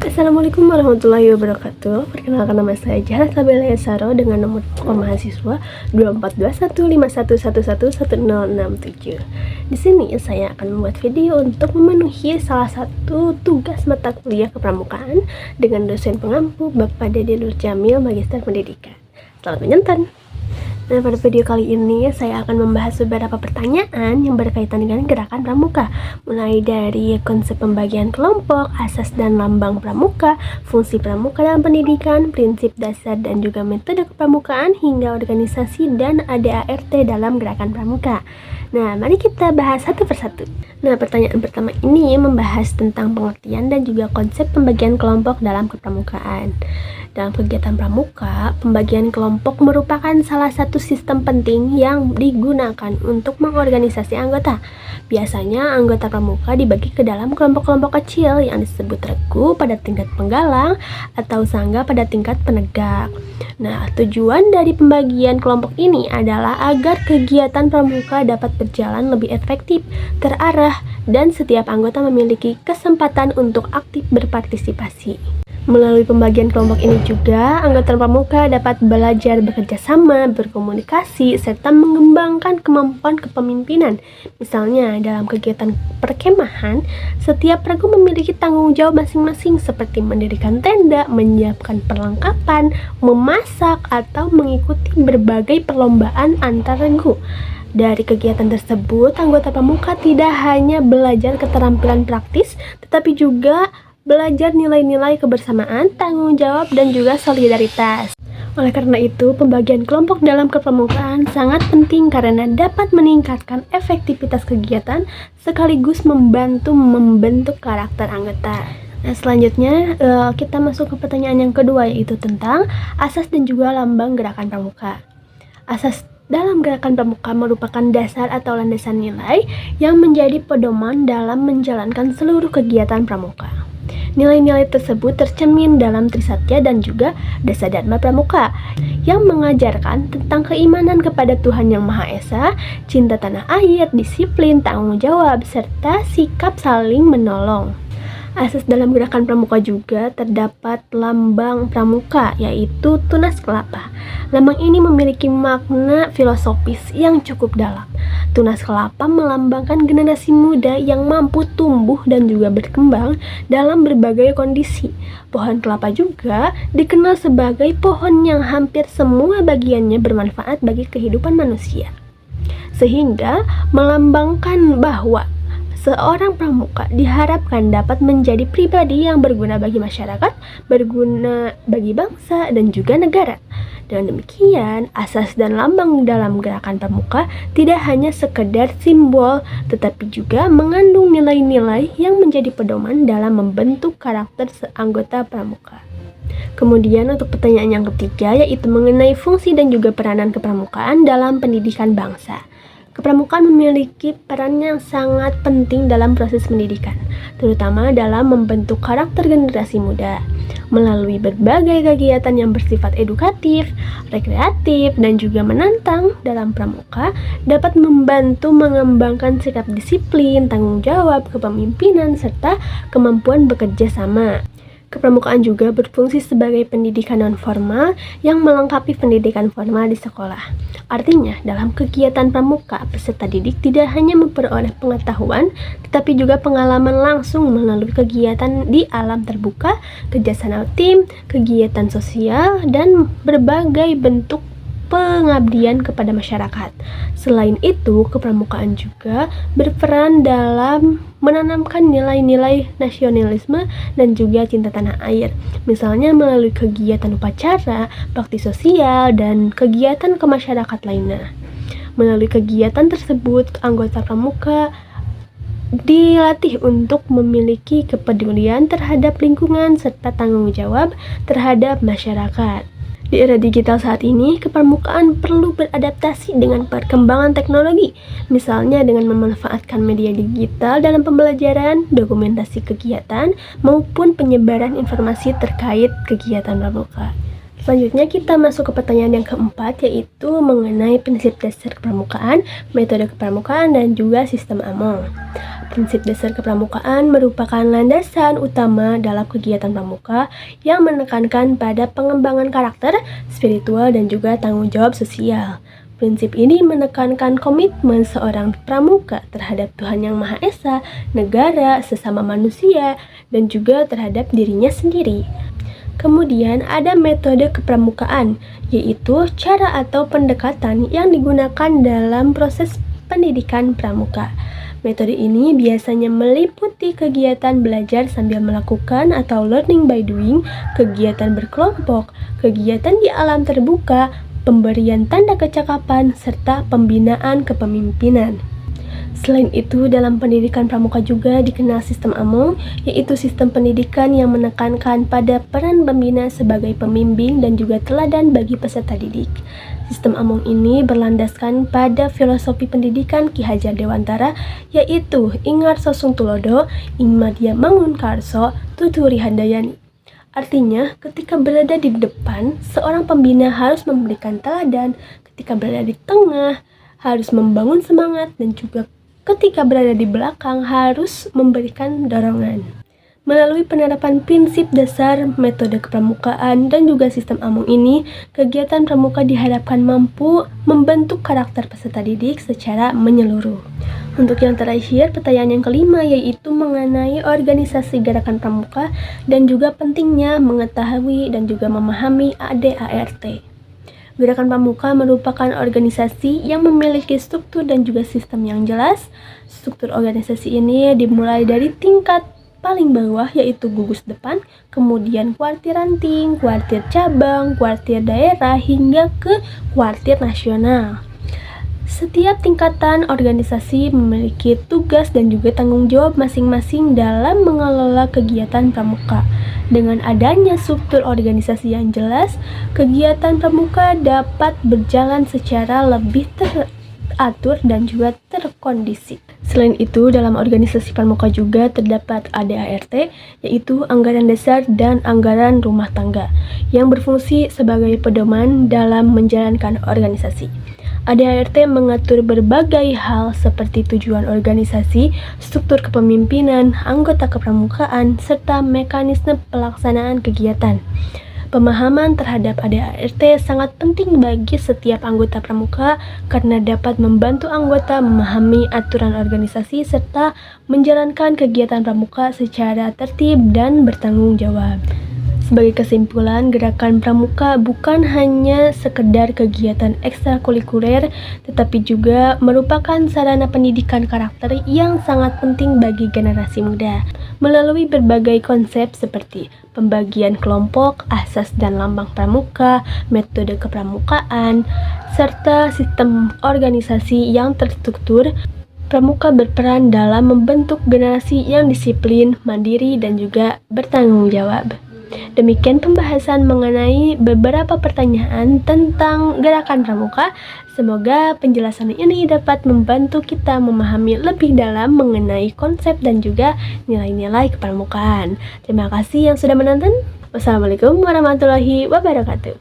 Assalamualaikum warahmatullahi wabarakatuh. Perkenalkan, nama saya Zahra Sabila Yasaro dengan nomor mahasiswa 242151111067. Di sini saya akan membuat video untuk memenuhi salah satu tugas mata kuliah kepramukaan dengan dosen pengampu Bapak Dede Nur Jamil, Magister Pendidikan. Selamat menonton. Nah, pada video kali ini saya akan membahas beberapa pertanyaan yang berkaitan dengan gerakan pramuka, mulai dari konsep pembagian kelompok, asas dan lambang pramuka, fungsi pramuka dalam pendidikan, prinsip dasar dan juga metode kepramukaan, hingga organisasi dan ADART dalam gerakan pramuka. Nah, mari kita bahas satu persatu. Nah, pertanyaan pertama ini membahas tentang pengertian dan juga konsep pembagian kelompok dalam kepramukaan. Dalam kegiatan pramuka, pembagian kelompok merupakan salah satu sistem penting yang digunakan untuk mengorganisasi anggota. Biasanya anggota pramuka dibagi ke dalam kelompok-kelompok kecil yang disebut regu pada tingkat penggalang atau sangga pada tingkat penegak. Nah, tujuan dari pembagian kelompok ini adalah agar kegiatan pramuka dapat berjalan lebih efektif, terarah, dan setiap anggota memiliki kesempatan untuk aktif berpartisipasi. Melalui pembagian kelompok ini juga, anggota pramuka dapat belajar bekerja sama, berkomunikasi, serta mengembangkan kemampuan kepemimpinan. Misalnya, dalam kegiatan perkemahan, setiap regu memiliki tanggung jawab masing-masing seperti mendirikan tenda, menyiapkan perlengkapan, memasak, atau mengikuti berbagai perlombaan antar regu. Dari kegiatan tersebut, anggota pramuka tidak hanya belajar keterampilan praktis, tetapi juga belajar nilai-nilai kebersamaan, tanggung jawab, dan juga solidaritas. Oleh karena itu, pembagian kelompok dalam kepramukaan sangat penting karena dapat meningkatkan efektivitas kegiatan sekaligus membantu membentuk karakter anggota. Nah, selanjutnya kita masuk ke pertanyaan yang kedua, yaitu tentang asas dan juga lambang gerakan pramuka. Asas dalam gerakan pramuka merupakan dasar atau landasan nilai yang menjadi pedoman dalam menjalankan seluruh kegiatan pramuka. Nilai-nilai tersebut tercermin dalam Trisatya dan juga Dasa Dharma Pramuka yang mengajarkan tentang keimanan kepada Tuhan Yang Maha Esa, cinta tanah air, disiplin, tanggung jawab, serta sikap saling menolong. Asas dalam gerakan pramuka juga terdapat lambang pramuka, yaitu tunas kelapa. Lambang ini memiliki makna filosofis yang cukup dalam. Tunas kelapa melambangkan generasi muda yang mampu tumbuh dan juga berkembang dalam berbagai kondisi. Pohon kelapa juga dikenal sebagai pohon yang hampir semua bagiannya bermanfaat bagi kehidupan manusia, sehingga melambangkan bahwa seorang pramuka diharapkan dapat menjadi pribadi yang berguna bagi masyarakat, berguna bagi bangsa, dan juga negara. Dengan demikian, asas dan lambang dalam gerakan pramuka tidak hanya sekedar simbol, tetapi juga mengandung nilai-nilai yang menjadi pedoman dalam membentuk karakter seanggota pramuka. Kemudian untuk pertanyaan yang ketiga, yaitu mengenai fungsi dan juga peranan kepramukaan dalam pendidikan bangsa. Kepramukaan memiliki peran yang sangat penting dalam proses pendidikan, terutama dalam membentuk karakter generasi muda. Melalui berbagai kegiatan yang bersifat edukatif, rekreatif, dan juga menantang dalam pramuka dapat membantu mengembangkan sikap disiplin, tanggung jawab, kepemimpinan, serta kemampuan bekerja sama. Kepramukaan juga berfungsi sebagai pendidikan non-formal yang melengkapi pendidikan formal di sekolah. Artinya, dalam kegiatan pramuka, peserta didik tidak hanya memperoleh pengetahuan, tetapi juga pengalaman langsung melalui kegiatan di alam terbuka, kerjasama tim, kegiatan sosial, dan berbagai bentuk pengabdian kepada masyarakat. Selain itu, kepramukaan juga berperan dalam menanamkan nilai-nilai nasionalisme dan juga cinta tanah air. Misalnya melalui kegiatan upacara, bakti sosial, dan kegiatan kemasyarakat lainnya. Melalui kegiatan tersebut, anggota pramuka dilatih untuk memiliki kepedulian terhadap lingkungan serta tanggung jawab terhadap masyarakat. Di era digital saat ini, kepramukaan perlu beradaptasi dengan perkembangan teknologi, misalnya dengan memanfaatkan media digital dalam pembelajaran, dokumentasi kegiatan, maupun penyebaran informasi terkait kegiatan pramuka. Selanjutnya kita masuk ke pertanyaan yang keempat, yaitu mengenai prinsip dasar kepramukaan, metode kepramukaan, dan juga sistem AMONG. Prinsip dasar kepramukaan merupakan landasan utama dalam kegiatan pramuka yang menekankan pada pengembangan karakter, spiritual, dan juga tanggung jawab sosial. Prinsip ini menekankan komitmen seorang pramuka terhadap Tuhan Yang Maha Esa, negara, sesama manusia, dan juga terhadap dirinya sendiri. Kemudian ada metode kepramukaan, yaitu cara atau pendekatan yang digunakan dalam proses pendidikan pramuka. Metode ini biasanya meliputi kegiatan belajar sambil melakukan atau learning by doing, kegiatan berkelompok, kegiatan di alam terbuka, pemberian tanda kecakapan, serta pembinaan kepemimpinan. Selain itu, dalam pendidikan pramuka juga dikenal sistem Among, yaitu sistem pendidikan yang menekankan pada peran pembina sebagai pembimbing dan juga teladan bagi peserta didik. Sistem Among ini berlandaskan pada filosofi pendidikan Ki Hajar Dewantara, yaitu Ingarso Sungtulodo, Ingmadya Mangunkarso, Tuturi Handayani. Artinya, ketika berada di depan, seorang pembina harus memberikan teladan, ketika berada di tengah, harus membangun semangat, dan juga ketika berada di belakang harus memberikan dorongan. Melalui penerapan prinsip dasar metode kepramukaan dan juga sistem Among ini, kegiatan pramuka diharapkan mampu membentuk karakter peserta didik secara menyeluruh. Untuk yang terakhir, pertanyaan yang kelima yaitu mengenai organisasi gerakan pramuka dan juga pentingnya mengetahui dan juga memahami ADART. Gerakan pramuka merupakan organisasi yang memiliki struktur dan juga sistem yang jelas. Struktur organisasi ini dimulai dari tingkat paling bawah yaitu gugus depan, kemudian kuartir ranting, kuartir cabang, kuartir daerah, hingga ke kuartir nasional. Setiap tingkatan organisasi memiliki tugas dan juga tanggung jawab masing-masing dalam mengelola kegiatan pramuka. Dengan adanya struktur organisasi yang jelas, kegiatan pramuka dapat berjalan secara lebih teratur dan juga terkondisi. Selain itu, dalam organisasi pramuka juga terdapat ADART, yaitu anggaran dasar dan anggaran rumah tangga, yang berfungsi sebagai pedoman dalam menjalankan organisasi. ADART mengatur berbagai hal seperti tujuan organisasi, struktur kepemimpinan, anggota kepramukaan, serta mekanisme pelaksanaan kegiatan. Pemahaman terhadap ADART sangat penting bagi setiap anggota pramuka karena dapat membantu anggota memahami aturan organisasi serta menjalankan kegiatan pramuka secara tertib dan bertanggung jawab. Sebagai kesimpulan, gerakan pramuka bukan hanya sekedar kegiatan ekstrakurikuler, tetapi juga merupakan sarana pendidikan karakter yang sangat penting bagi generasi muda. Melalui berbagai konsep seperti pembagian kelompok, asas dan lambang pramuka, metode kepramukaan, serta sistem organisasi yang terstruktur, pramuka berperan dalam membentuk generasi yang disiplin, mandiri, dan juga bertanggung jawab. Demikian pembahasan mengenai beberapa pertanyaan tentang gerakan pramuka. Semoga penjelasan ini dapat membantu kita memahami lebih dalam mengenai konsep dan juga nilai-nilai kepramukaan. Terima kasih yang sudah menonton. Wassalamualaikum warahmatullahi wabarakatuh.